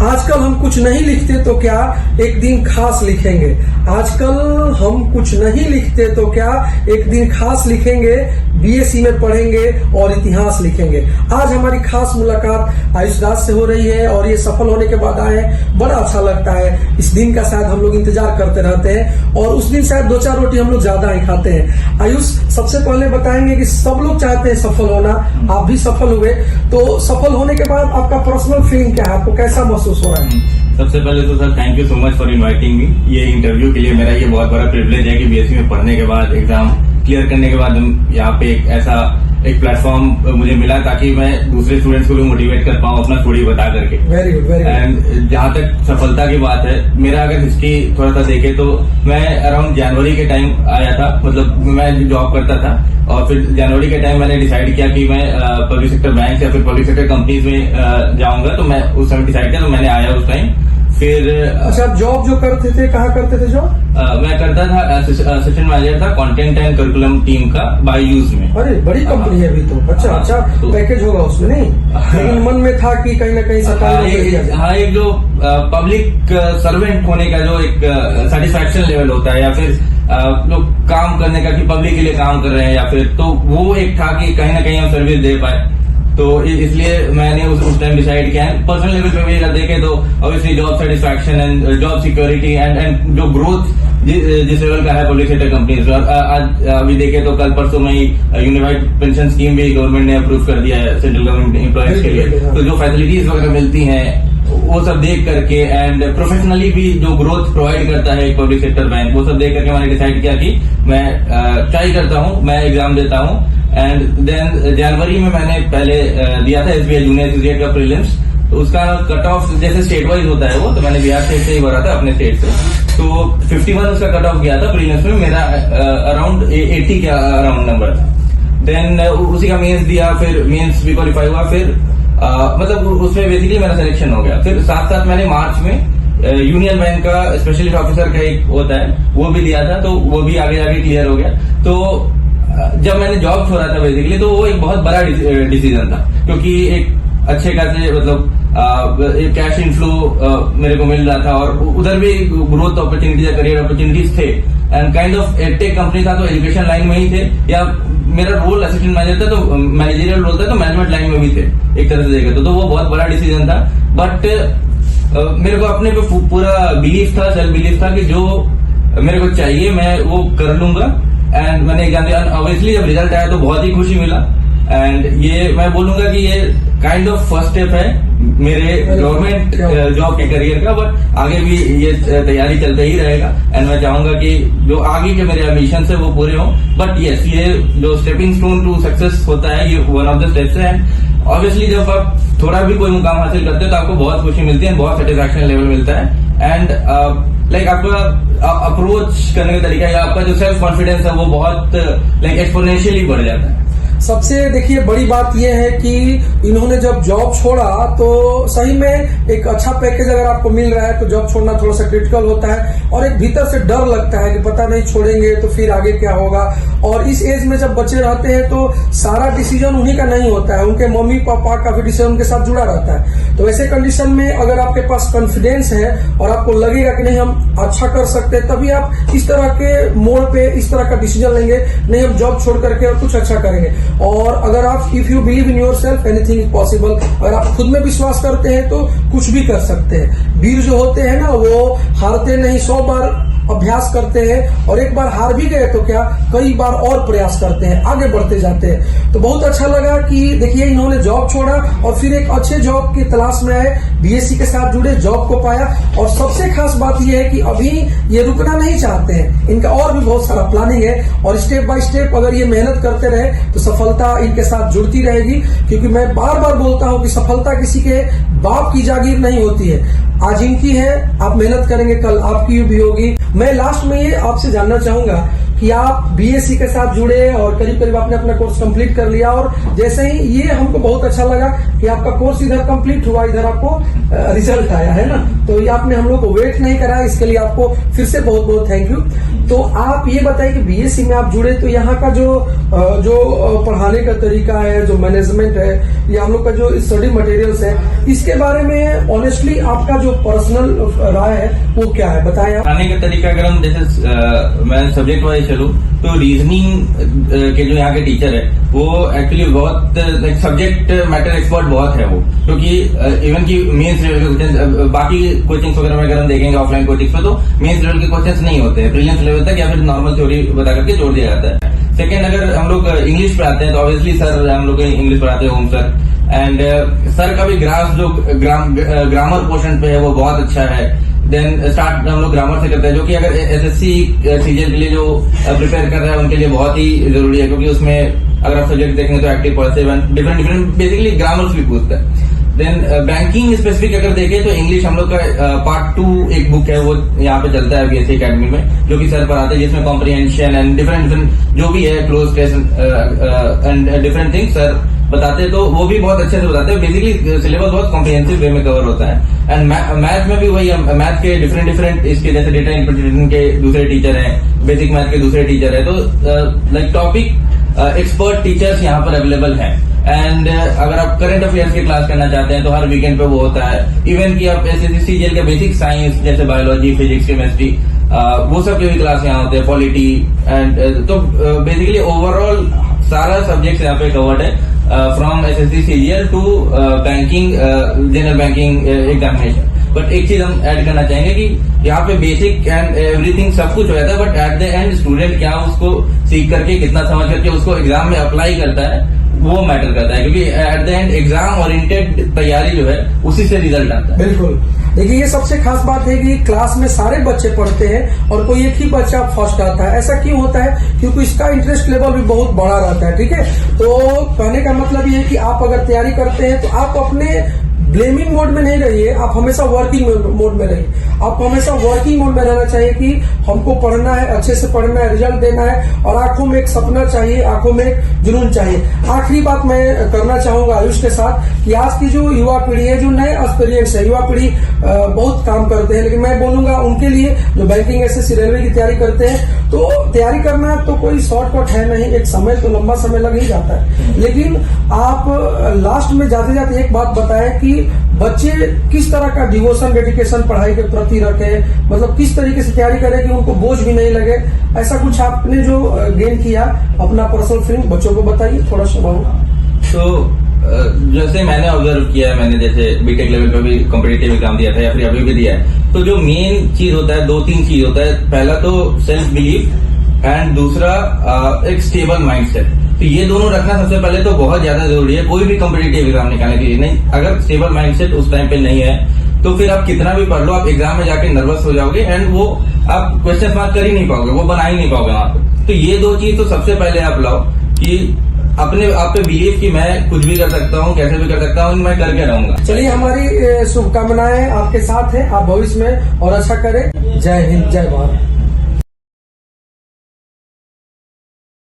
आजकल हम कुछ नहीं लिखते तो क्या एक दिन खास लिखेंगे। आजकल हम कुछ नहीं लिखते तो क्या एक दिन खास लिखेंगे। बीएससी में पढ़ेंगे और इतिहास लिखेंगे। आज हमारी खास मुलाकात आयुष दास से हो रही है और ये सफल होने के बाद आए हैं। बड़ा अच्छा लगता है। इस दिन का शायद हम लोग इंतजार करते रहते हैं और उस दिन शायद 2-4 रोटी हम लोग ज्यादा ही खाते हैं। आयुष, सबसे पहले बताएंगे कि सब लोग चाहते हैं सफल होना, आप भी सफल हुए, तो सफल होने के बाद आपका पर्सनल फीलिंग क्या है, आपको कैसा महसूस हो रहा है? सबसे पहले तो sir thank you so much for inviting me. ये इंटरव्यू के लिए मेरा ये बहुत बड़ा प्रिविलेज है कि बीएससी में पढ़ने के बाद एग्जाम क्लियर करने के बाद हम यहाँ पे एक प्लेटफॉर्म मुझे मिला ताकि मैं दूसरे स्टूडेंट्स को भी मोटिवेट कर पाऊँ अपना स्टोरी बता करके। Very good, very good. And जहाँ तक सफलता की बात है, मेरा अगर हिस्ट्री थोड़ा सा देखे तो मैं अराउंड जनवरी के टाइम आया था। मतलब मैं जॉब करता था और फिर जनवरी के टाइम मैंने डिसाइड किया कि मैं पब्लिक सेक्टर बैंक या फिर पब्लिक सेक्टर कंपनीज में जाऊंगा। तो मैं उस समय डिसाइड किया, तो मैंने आया उस टाइम। फिर अच्छा, आप जॉब जो करते थे कहाँ करते थे जॉब? मैं करता था असिस्टेंट मैनेजर था कंटेंट एंड करिकुलम टीम का बायजूज में। अरे बड़ी कंपनी है अभी तो। अच्छा, तो पैकेज होगा उसमें नहीं, लेकिन मन में था कि कहीं ना कहीं सरकारी एक जो पब्लिक सर्वेंट होने का जो एक सेटिस्फैक्शन लेवल होता है, या फिर जो काम करने का कि पब्लिक के लिए काम कर रहे हैं, या फिर तो वो एक था कि कहीं ना कहीं हम सर्विस दे पाए। तो इसलिए मैंने उस टाइम डिसाइड किया है। पर्सनल लेवल पे भी अगर देखें तो obviously job satisfaction and job security and जो ग्रोथ जिस लेवल का है पब्लिक सेक्टर कंपनीज। आज अभी देखें तो कल परसों में ही यूनिफाइड पेंशन स्कीम भी गवर्नमेंट ने अप्रूव कर दिया है सेंट्रल गवर्नमेंट एम्प्लॉयज के लिए। तो जो फैसिलिटीज वगैरह मिलती हैं वो सब देख करके एंड प्रोफेशनली भी जो ग्रोथ प्रोवाइड करता है पब्लिक सेक्टर बैंक, वो सब देख करके मैंने डिसाइड किया कि मैं ट्राई करता हूँ, मैं एग्जाम देता हूँ। एंड देन जनवरी में मैंने पहले दिया था एसबीआई जूनियर एसोसिएट का प्रीलिम्स। तो उसका कट ऑफ जैसे स्टेट वाइज होता है वो, तो मैंने बिहार स्टेट से ही भरा था अपने स्टेट से। तो 51 उसका कट ऑफ गया था प्रीलिम्स में। मेरा अराउंड 80 के अराउंड नंबर था। देन उसी का मेंस दिया, फिर मेंस भी क्वालिफाई हुआ। फिर मतलब उसमें बेसिकली मेरा सिलेक्शन हो गया। फिर साथ साथ मैंने मार्च में यूनियन बैंक का स्पेशलिस्ट ऑफिसर का एक होता है वो भी दिया था, तो वो भी आगे जाके क्लियर हो गया। तो जब मैंने जॉब छोड़ा था बेसिकली, तो वो एक बहुत बड़ा डिसीजन था, क्योंकि एक अच्छे खासे मतलब एक कैश इनफ्लो मेरे को मिल रहा था और उधर भी ग्रोथ अपॉर्चुनिटीज या करियर अपॉर्चुनिटीज थे। And kind of tech company था, तो एजुकेशन लाइन में ही थे, या मेरा रोल असिस्टेंट मैनेजर था तो मैनेजरियल रोल था, तो मैनेजमेंट लाइन में भी थे एक तरह से देखे तो वो बहुत बड़ा डिसीजन था। बट मेरे को अपने पे पूरा बिलीफ था, सेल्फ बिलीफ था कि जो मेरे को चाहिए मैं वो कर लूंगा। एंड मैंने एग्जाम दिया। ऑब्वियसली जब रिजल्ट आया तो बहुत ही खुशी मिला। एंड ये मैं बोलूंगा कि ये काइंड ऑफ फर्स्ट स्टेप है मेरे गवर्नमेंट जॉब के करियर का। बट आगे भी ये तैयारी चलते ही रहेगा एंड मैं चाहूंगा कि जो आगे के मेरे एम्बिशंस है वो पूरे हों। बट यस, ये जो स्टेपिंग स्टोन टू सक्सेस होता है, ये वन ऑफ द स्टेप्स है। एंड ऑब्वियसली जब आप थोड़ा भी कोई मुकाम हासिल करते हो तो आपको बहुत खुशी मिलती है, बहुत सेटिस्फैक्शन लेवल मिलता है। एंड लाइक आपका अप्रोच करने का तरीका या आपका जो सेल्फ कॉन्फिडेंस है वो बहुत लाइक एक्सपोनेंशियली बढ़ जाता है। सबसे देखिए बड़ी बात यह है कि इन्होंने जब जॉब छोड़ा तो सही में एक अच्छा पैकेज अगर आपको मिल रहा है तो जॉब छोड़ना थोड़ा सा क्रिटिकल होता है और एक भीतर से डर लगता है कि पता नहीं छोड़ेंगे तो फिर आगे क्या होगा। और इस एज में जब बच्चे रहते हैं तो सारा डिसीजन उन्हीं का नहीं होता है, उनके मम्मी पापा का भी डिसीजन उनके साथ जुड़ा रहता है। तो ऐसे कंडीशन में अगर आपके पास कॉन्फिडेंस है और आपको लगेगा कि नहीं हम अच्छा कर सकते हैं, तभी आप इस तरह के मोड़ पे इस तरह का डिसीजन लेंगे, नहीं हम जॉब छोड़ करके और कुछ अच्छा करेंगे। और अगर आप if you believe in your self anything is possible, अगर आप खुद में विश्वास करते हैं तो कुछ भी कर सकते हैं। वीर जो होते हैं ना वो हारते नहीं, 100 बार अभ्यास करते हैं और एक बार हार भी गए तो क्या कई बार और प्रयास करते हैं, आगे बढ़ते जाते हैं। तो बहुत अच्छा लगा कि देखिए इन्होंने जॉब छोड़ा और फिर एक अच्छे जॉब की तलाश में आए, बीएससी के साथ जुड़े, जॉब को पाया। और सबसे खास बात यह है कि अभी ये रुकना नहीं चाहते हैं, इनका और भी बहुत सारा प्लानिंग है और स्टेप बाय स्टेप अगर ये मेहनत करते रहे तो सफलता इनके साथ जुड़ती रहेगी। क्योंकि मैं बार बार बोलता हूं कि सफलता किसी के बाप की जागीर नहीं होती है, आज इनकी है, आप मेहनत करेंगे कल आपकी भी होगी। मैं लास्ट में ये आपसे जानना चाहूंगा कि आप बीएससी के साथ जुड़े और करीब करीब आपने अपना कोर्स कंप्लीट कर लिया और जैसे ही ये हमको बहुत अच्छा लगा कि आपका कोर्स इधर कंप्लीट हुआ, इधर आपको रिजल्ट आया है ना, तो ये आपने हम लोग को वेट नहीं करा, इसके लिए आपको फिर से बहुत बहुत थैंक यू। तो आप ये बताइए कि बीएससी में आप जुड़े तो यहाँ का जो पढ़ाने का तरीका है, जो मैनेजमेंट है, या हम लोग का जो स्टडी मटेरियल्स है, इसके बारे में ऑनेस्टली आपका जो पर्सनल राय है वो क्या है, बताएं आप। पढ़ाने का तरीका अगर हम जैसे मैं सब्जेक्ट वाइज चलूँ तो रीजनिंग के जो यहाँ के टीचर है वो एक्चुअली बहुत लाइक सब्जेक्ट मैटर एक्सपर्ट बहुत है वो, क्योंकि इवन की मेंस लेवल के क्वेश्चन बाकी कोचिंग वगैरह में अगर हम देखेंगे ऑफलाइन कोचिंग में तो मेंस लेवल के क्वेश्चंस नहीं होते हैं, प्रीलिम्स लेवल तक या फिर नॉर्मल थ्योरी बता करके जोड़ दिया जाता है। सेकंड, अगर हम लोग इंग्लिश पढ़ाते हैं तो ऑब्वियसली सर हम लोग इंग्लिश पढ़ाते हैं, होम सर, एंड सर का भी ग्राफ जो ग्रामर पोर्शन पे है वो बहुत अच्छा है। देन स्टार्ट हम लोग ग्रामर से करते हैं, जो कि अगर एसएससी सीजीएल के लिए जो प्रिपेयर कर रहे हैं उनके लिए बहुत ही जरूरी है, क्योंकि उसमें अगर आप सब्जेक्ट देखेंगे तो active positive different basically grammars भी पूछता है। देन बैंकिंग स्पेसिफिक अगर देखें तो इंग्लिश हम लोग का पार्ट 2 एक बुक है वो यहाँ पे चलता है बीएससी एकेडमी में, जो कि सर पढ़ाते हैं, जिसमें कॉम्प्रिहेंशन एंड डिफरेंट जो भी है cloze test and different things sir बताते हैं, तो वो भी बहुत अच्छे से बताते हैं। बेसिकली सिलेबस बहुत कॉम्प्रिहेंसिव वे में कवर होता है। एंड मैथ में भी वही, मैथ के डिफरेंट इसके जैसे डेटा इंटरप्रिटेशन के दूसरे टीचर हैं, बेसिक मैथ के दूसरे टीचर है, तो लाइक टॉपिक एक्सपर्ट टीचर्स यहाँ पर अवेलेबल हैं। एंड अगर आप करंट अफेयर्स की क्लास करना चाहते हैं तो हर वीकेंड पे वो होता है। इवन कि आप एसएससी सीजीएल के बेसिक साइंस जैसे बायोलॉजी, फिजिक्स, केमिस्ट्री, वो सब के भी क्लास यहाँ होते हैं, पॉलिटी एंड तो बेसिकली ओवरऑल सारा सब्जेक्ट यहाँ पे कवर्ड है, from SSC CGL to banking, general banking examination. But एक चीज हम ऐड करना चाहेंगे कि यहाँ पे बेसिक एंड एवरीथिंग सब कुछ हो जाता है, but at the end student क्या उसको सीख करके कितना समझ करके उसको एग्जाम में अप्लाई करता है वो मैटर करता है, क्योंकि at the end exam oriented तैयारी जो है उसी से रिजल्ट आता है। बिल्कुल, देखिए ये सबसे खास बात है कि क्लास में सारे बच्चे पढ़ते हैं और कोई एक ही बच्चा फर्स्ट आता है। ऐसा क्यों होता है? क्योंकि इसका इंटरेस्ट लेवल भी बहुत बड़ा रहता है। ठीक है, तो कहने का मतलब ये है कि आप अगर तैयारी करते हैं तो आप अपने ब्लेमिंग मोड में नहीं रहिए, आप हमेशा वर्किंग मोड में रहिए। आपको हमेशा वर्किंग मोड में रहना चाहिए कि हमको पढ़ना है, अच्छे से पढ़ना है, रिजल्ट देना है, और आंखों में एक सपना चाहिए, आंखों में एक जुनून चाहिए। आखिरी बात मैं करना चाहूंगा आयुष के साथ कि आज की जो युवा पीढ़ी है, जो नए एक्सपीरियंस है, युवा पीढ़ी बहुत काम करते हैं, लेकिन मैं बोलूंगा उनके लिए जो बैंकिंग, एसएससी, रेलवे की तैयारी करते हैं, तो तैयारी करना तो कोई शॉर्टकट है नहीं, एक समय तो लंबा समय लग ही जाता है। लेकिन आप लास्ट में जाते जाते एक बात बताएं कि बच्चे किस तरह का डिवोशन, डेडिकेशन पढ़ाई के प्रति रखें, मतलब किस तरीके से तैयारी करें कि उनको बोझ भी नहीं लगे। ऐसा कुछ आपने जो गेन किया अपना पर्सनल फीलिंग बच्चों को बताइए थोड़ा सा। तो जैसे मैंने ऑब्जर्व किया है, मैंने जैसे बीटेक लेवल पे भी कॉम्पिटिटिव एग्जाम दिया था या फिर अभी भी दिया है, तो जो मेन चीज होता है 2-3 चीज होता है। पहला तो सेल्फ बिलीफ एंड दूसरा एक स्टेबल माइंडसेट। तो ये दोनों रखना सबसे पहले तो बहुत ज्यादा जरूरी है कोई भी कॉम्पिटिटिव एग्जाम निकालने के लिए। नहीं, अगर स्टेबल माइंडसेट उस टाइम पे नहीं है तो फिर आप कितना भी पढ़ लो, आप एग्जाम में जाके नर्वस हो जाओगे एंड वो आप क्वेश्चन मार्क कर ही नहीं पाओगे, वो बना ही नहीं पाओगे वहां पे। तो ये 2 चीज तो सबसे पहले आप लाओ कि अपने आप पे बिलीव कि मैं कुछ भी कर सकता हूँ, कैसे भी कर सकता हूँ, मैं करके रहूंगा। चलिए, हमारी शुभकामनाएं आपके साथ है, आप भविष्य में और अच्छा करें। जय हिंद, जय भारत।